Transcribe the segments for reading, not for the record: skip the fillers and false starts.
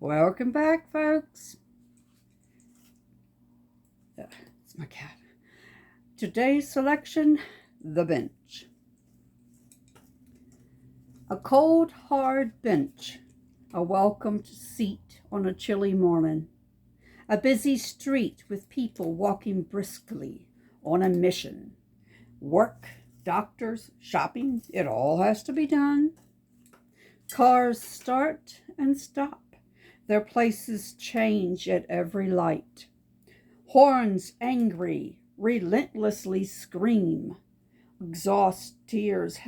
Welcome back, folks. It's my cat. Today's selection, The Bench. A cold, hard bench, a welcomed seat on a chilly morning. A busy street with people walking briskly on a mission. Work, doctors, shopping, it all has to be done. Cars start and stop. Their places change at every light. Horns angry, relentlessly scream. Exhaust tears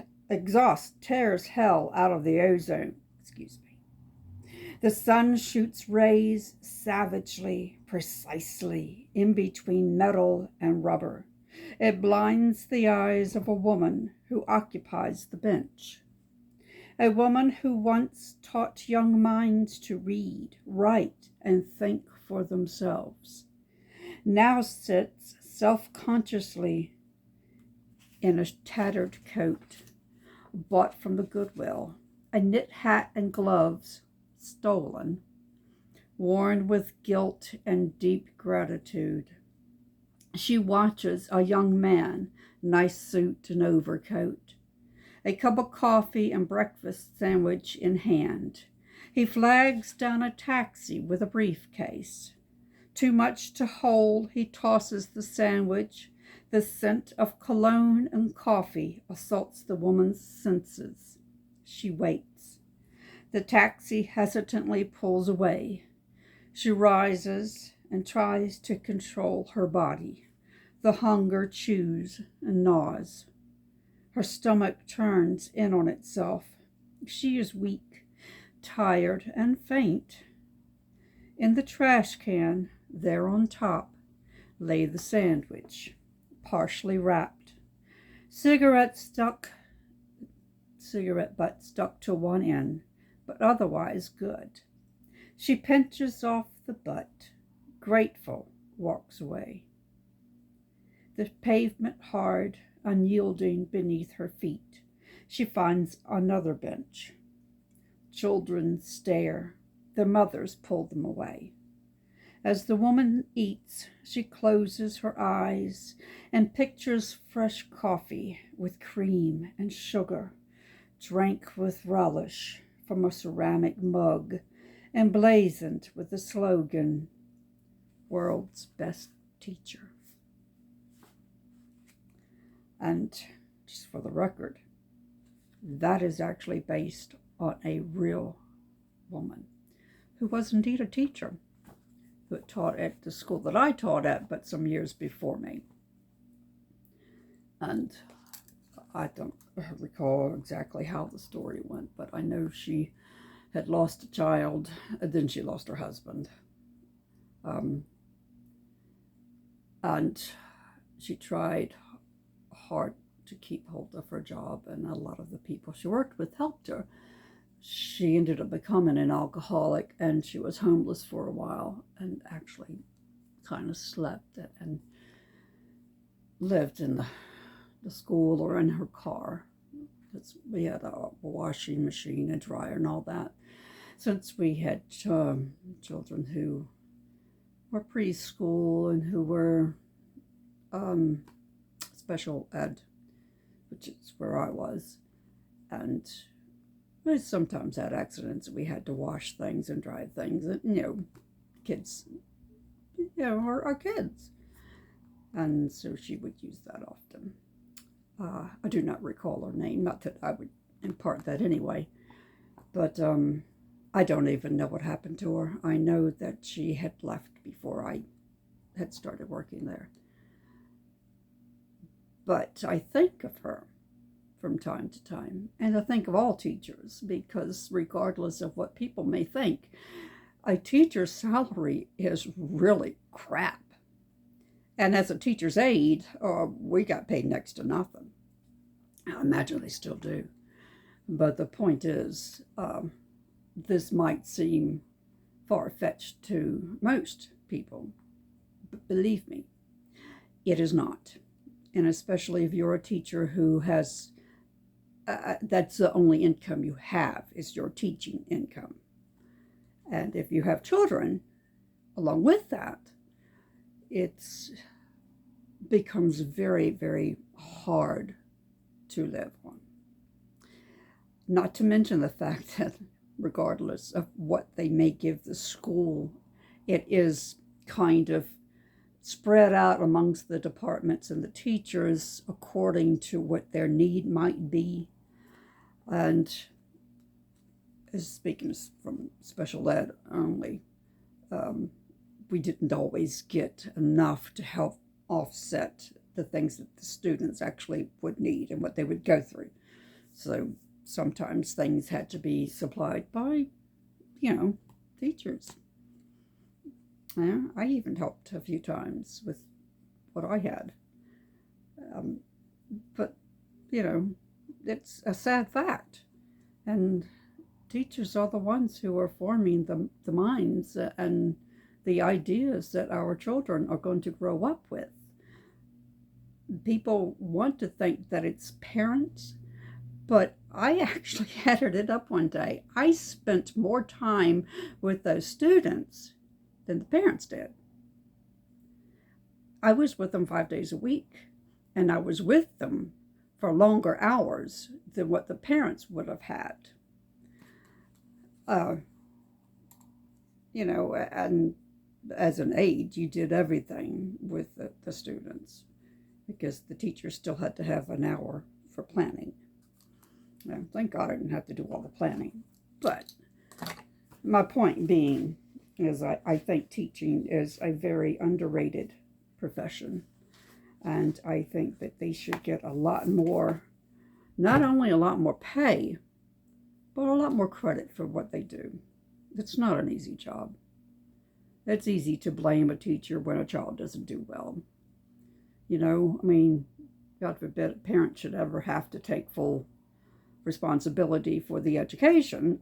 hell out of the ozone. Excuse me. The sun shoots rays savagely, precisely, in between metal and rubber. It blinds the eyes of a woman who occupies the bench. A woman who once taught young minds to read, write, and think for themselves, now sits self-consciously in a tattered coat, bought from the Goodwill, a knit hat and gloves, stolen, worn with guilt and deep gratitude. She watches a young man, nice suit and overcoat, a cup of coffee and breakfast sandwich in hand. He flags down a taxi with a briefcase. Too much to hold, he tosses the sandwich. The scent of cologne and coffee assaults the woman's senses. She waits. The taxi hesitantly pulls away. She rises and tries to control her body. The hunger chews and gnaws. Her stomach turns in on itself. She is weak, tired, and faint. In the trash can, there on top, lay the sandwich, partially wrapped. Cigarette butt stuck to one end, but otherwise good. She pinches off the butt, grateful, walks away. The pavement hard, unyielding beneath her feet. She finds another bench. Children stare. Their mothers pull them away. As the woman eats, she closes her eyes and pictures fresh coffee with cream and sugar, drank with relish from a ceramic mug, emblazoned with the slogan, "World's Best Teacher." And just for the record, that is actually based on a real woman who was indeed a teacher, who taught at the school that I taught at, but some years before me. And I don't recall exactly how the story went, but I know she had lost a child, and then she lost her husband. And she tried hard to keep hold of her job, and a lot of the people she worked with helped her. She ended up becoming an alcoholic, and she was homeless for a while, and actually kind of slept and lived in the school or in her car, because we had a washing machine and dryer and all that. Since we had children who were preschool and who were special ed, which is where I was, and we sometimes had accidents. We had to wash things and dry things, and kids, are kids, and so she would use that often. I do not recall her name, not that I would impart that anyway, but I don't even know what happened to her. I know that she had left before I had started working there. But I think of her from time to time, and I think of all teachers, because regardless of what people may think, a teacher's salary is really crap. And as a teacher's aide, we got paid next to nothing. I imagine they still do. But the point is, this might seem far-fetched to most people, but believe me, it is not. And especially if you're a teacher who has, that's the only income you have, is your teaching income. And if you have children along with that, it becomes very, very hard to live on. Not to mention the fact that regardless of what they may give the school, it is kind of spread out amongst the departments and the teachers according to what their need might be. And speaking from special ed only, we didn't always get enough to help offset the things that the students actually would need and what they would go through. So sometimes things had to be supplied by, teachers. Yeah, I even helped a few times with what I had. But, it's a sad fact. And teachers are the ones who are forming the minds and the ideas that our children are going to grow up with. People want to think that it's parents, but I actually added it up one day. I spent more time with those students than the parents did. I was with them 5 days a week, and I was with them for longer hours than what the parents would have had. And as an aide, you did everything with the students because the teacher still had to have an hour for planning. Now, thank God I didn't have to do all the planning. But my point being is I think teaching is a very underrated profession. And I think that they should get a lot more, not only a lot more pay, but a lot more credit for what they do. It's not an easy job. It's easy to blame a teacher when a child doesn't do well. God forbid a parent should ever have to take full responsibility for the education.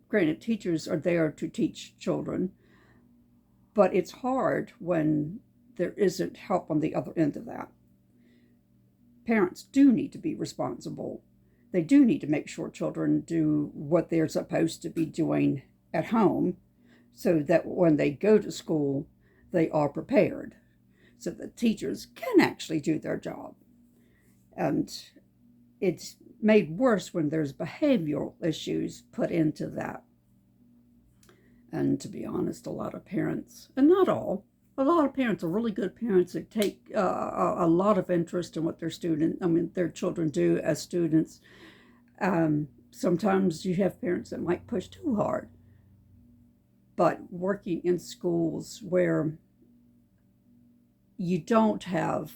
Granted, teachers are there to teach children, but it's hard when there isn't help on the other end of that. Parents do need to be responsible. They do need to make sure children do what they're supposed to be doing at home so that when they go to school, they are prepared, so that teachers can actually do their job. And it's made worse when there's behavioral issues put into that. And to be honest, a lot of parents, and not all, a lot of parents are really good parents that take a lot of interest in what their children do as students. Sometimes you have parents that might push too hard. But working in schools where you don't have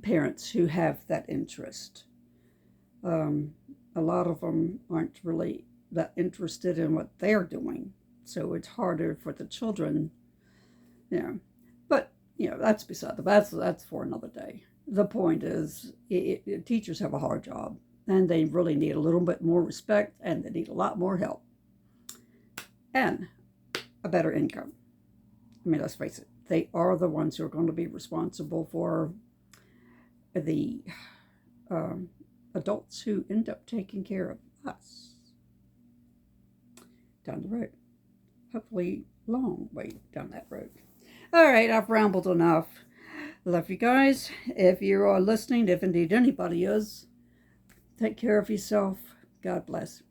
parents who have that interest, a lot of them aren't really that interested in what they're doing. So it's harder for the children, But, that's beside the that's for another day. The point is, teachers have a hard job, and they really need a little bit more respect, and they need a lot more help. And a better income. Let's face it, they are the ones who are going to be responsible for the adults who end up taking care of us down the road. Hopefully, long way down that road. All right, I've rambled enough. Love you guys. If you are listening, if indeed anybody is, take care of yourself. God bless.